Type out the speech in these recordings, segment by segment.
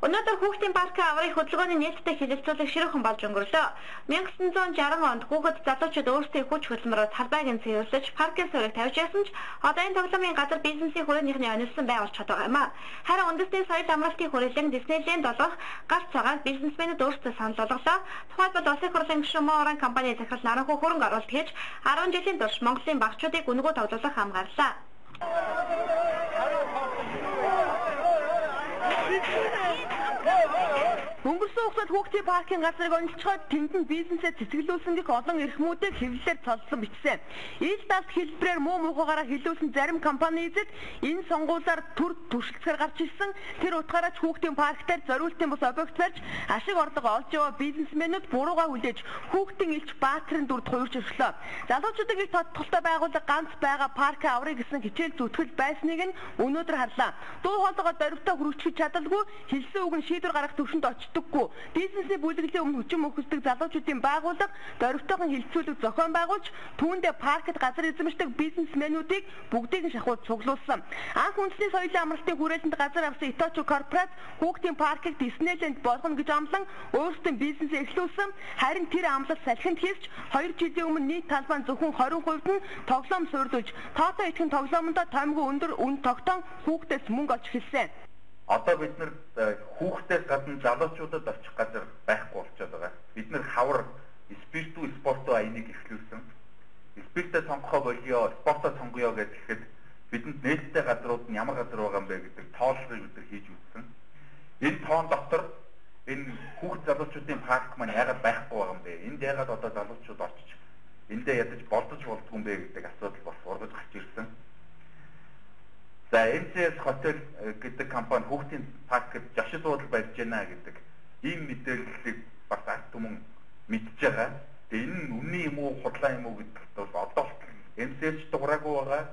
Өнөөдөр хүүхдийн паркын аврагын хөдөлгөөний нээлттэй хэлэлцүүлэг ширүүхэн болж өнгөрлөө. 1960 онд хүүхэд залуучууд өөрсдийн хүч хөдөлмөрөөр талбайг цэвэрлэж паркын суурийг тавьж байсан ч одоо энэ тоглоомын газар бизнесийн хүрээнийхний онилсон байгуулж чаддаг юм а. Харин үндэсний соёл амралтын хүрээлэн Диснейленд болох галт цагаан бизнесмэнүүд өөрсдөө санал болголоо. Тухайлбал улсын хурлын гишүүн Мооран компани захирал Наранхуу хөрөнгө оруулалт хийж 10 жилийн турш Монголын багчуудыг үнэгүй тоглуулах хамгааллаа. Өнгөрсөн хугацаанд хүүхдийн паркын газрыг онцлцоход тэнд нь бизнесээ цэцгэлүүлсэн гэх олон эрхмүүдийг хэвлэлээр цолсон бичсэн. Ил далд хэлбэрээр муу мухагаараа хилүүлсэн зарим компаниудад энэ сонгуулиар төр туршилцгаар гарч ирсэн. Тэр утгаараа ч хүүхдийн парктаар зориултын бус объект барьж ашиг орлого олж яваа бизнесмэнүүд бурууга хүлээж хүүхдийн элч Баатарын дүрд хуурч өрлөө. Залуучуудыг их тодтолтой байгууллага ганц байгаа парк аврыг гэсэн хичээл зүтгэл байсныг нь өнөөдөр харлаа. Дуу хоолойгоо дөрвтөө хүрчихэж чадалгүй хэлсэн үг нь шийдвэр гаргах төвшөнд очдоггүй. Бизнесний бүлэглэлийн өмнө хүчин мөхөлдөг залуучуудын байгууллага дөрвтөөн хилцүүлэг зохион байгуулж түүндээ паркт газар эзэмшдэг бизнесмэнүүдийг бүгдийг нь шахуулж цуглуулсан. Анх үндэсний соёлын амралтын хүрээлэнд газар авсан Иточи корпорац хүүхдийн паркыг Диснейленд болгоно гэж амлан өөрсдөө бизнесээ эхлүүлсэн. Харин тэр амлалт салхинд хийвч 2 жилийн өмнө нийт талбай зөвхөн 20% нь тоглоом суурилж тоотой итгэн тоглоомондоо томгүй өндөр үн тогтоон хүүхдээс мөнгө олж эхэлсэн. Одоо бид нар хүүхдээс гадна залуучуудад очих газар байхгүй болчиход байгаа. Бид нар хавар спиртүү спортоо аяныг эхлүүлсэн. Спиртээ сонгохоо болио, спортоо сонгоё гэхэд бидэнд нээлттэй газрууд нь ямар газар байгаа юм бэ гэдэг тооллогыг бид нар хийж үзсэн. Энэ тоон дотор энэ хүүхд залуучуудын парк маань яагаад байхгүй байгаа юм бэ? Энд яагаад одоо залуучууд очиж эндээ ядаж болдож болдгүй юм бэ гэдэг асуудал бас ургаж гарч ирсэн. За MCS хотел гэдэг компани хүүхдийн паркт зочид буудал барьж байна гэдэг ийм мэдээллийг бас ард түмэн мэдж байгаа. Тэгээ энэ үнэн юм уу, худлаа юм уу гэдэгт бол одоо MCS дуграагүй байгаа,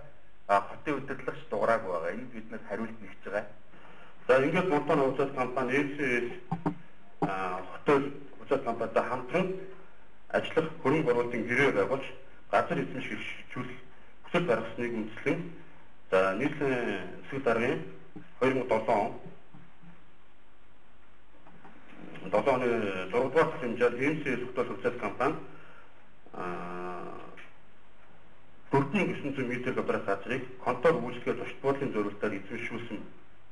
хотын удирдлагч дуграагүй байгаа. Энд биднээс хариулт нэгж байгаа. За ингээд Монтон хувьсал компани MCS хотел хувьсал компанитай хамтран ажиллах хөрөнгө оруулалтын гэрээ байгуулж газар эзэмшүүлэх хүсэл гаргасныг үндэслэн за нийслэлийн эсрэг даргын 2007 оны 6 дугаар хэмжээнд MCS хотел хувьсал компани бүрдийн 900 м квадрат газрыг контор үйлчлэгээ зочд буудлын зорилтоор эзэмшүүлсэн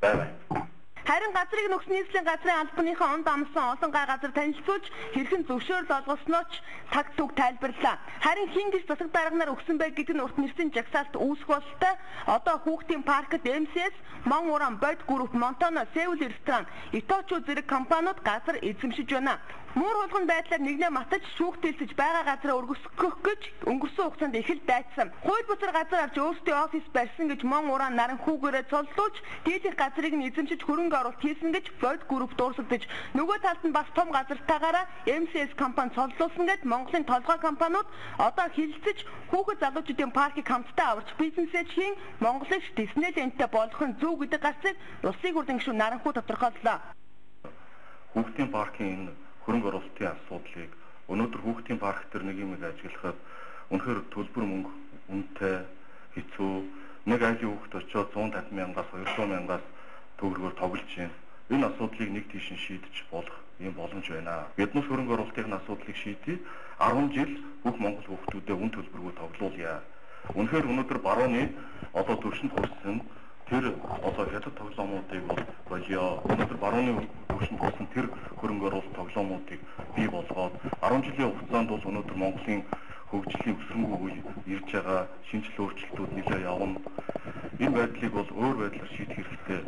байна. Харин газрыг нөхц нийслэлийн газрын албаныхаа онд амсан олон гай газар танилцуулж хэрхэн зөвшөөрөл олгосноо ч таг түг тайлбарлаа. Харин хин гэж засаг дарганаар өгсөн бай гэдэг нь урт нэрсэн жагсаалт үүсэх бололтой. Одоо хүүхдийн паркт MCS, Мон Уран Бод Групп, Монтоно, Сеул ресторан, Иточи зэрэг компаниуд газар эзэмшиж байна. Муур хулган байдлаар нэгнээ матаж шүүхтэлсэж байгаа газараа өргөсгөх гэж өнгөрсөн хугацаанд их л дайцсан. Хууль бусар газар авч өөрсдийн офис барьсан гэж Мон Уран Наранхуугээрээ цоллуулж дийлэх газрыг нь эзэмшиж хөрөнгө оруулалт хийсэн гэж Бод Групп дуурсагдаж нөгөө талд нь бас том газартаагаараа MCS компани цоллуулсан гэд Монголын толгой компаниуд одоо хилцэж хүүхэд залуучуудын паркийг хамтдаа аварч бизнесээ хийн Монголыг Диснейлендтэй болгох нь зөв гэдэг гарцыг улсын хурлын гишүүн Наранхуу тодорхойллоо. Хүүхдийн паркийн хөрөнгө оруулалтын асуудлыг өнөөдөр хүүхдийн парк төр нэг юм ажиглахад үнэхээр төлбөр мөнгө үнэтэй хэцүү нэг айлын хүүхд очиод 150 мянгаас 200 мянгаас төгрөгөөр тоглож байна. Энэ асуудлыг нэг тийш шийдэж болох юм боломж байна. Биднес хөрөнгө оруулалтын асуудлыг шийдээ 10 жил бүх монгол хүүхдүүдэд үн төлбөргүй тоглуулъя. Үнэхээр өнөөдөр барууны одоо төвшөнд хүрсэн тэр одоо хятад тоглоомуудыг болио өнөөдөр барууны төвшөнд хүрсэн тэр хөрөнгө оруулалт тоглоомуудыг бий болгоод 10 жилийн хугацаанд бол өнөөдөр Монголын хөгжлийн өсрөнгөө үе ирж байгаа шинжлэх өөрчлөлтүүд нэлээд явна. Энэ байдлыг бол өөр байдлаар шийдэх хэрэгтэй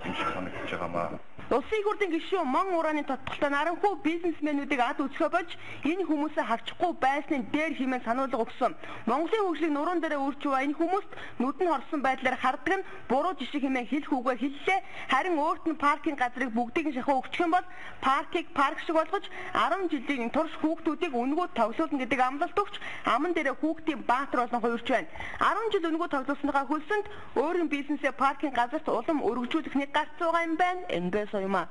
юм шиг санагдаж байгаамаа. Улсын хурлын гишүүн Мон Ураны тодтолтой Наранхуу бизнесмэнүүдийг ад үзэхөө болж энэ хүмүүсээ хавчихгүй байсны дээр хэмээн сануулга өгсөн. Монголын хөгжлийг нуруунд дээрээ өөрчилж энэ хүмүүст нүдэн хорсон байдлаар хардаг нь буруу жишг хэмээн хэлэх үгээ хэллээ. Харин өөрт нь паркинг газрыг бүгдийг нь шахуу өгчих юм бол паркийг парк шиг болгож 10 жилийн турш хүүхдүүдийг өнгөө тоглуулна гэдэг амлалт өгч аман дээрээ хүүхдийн баатар болон хуурч байна. 10 жил өнгөө тоглуулсныхаа хөлсөнд өөрийн бизнесээ паркинг газарт улам өргөжүүлэх нэг гарц байгаа юм байна. Эндээс соёмаа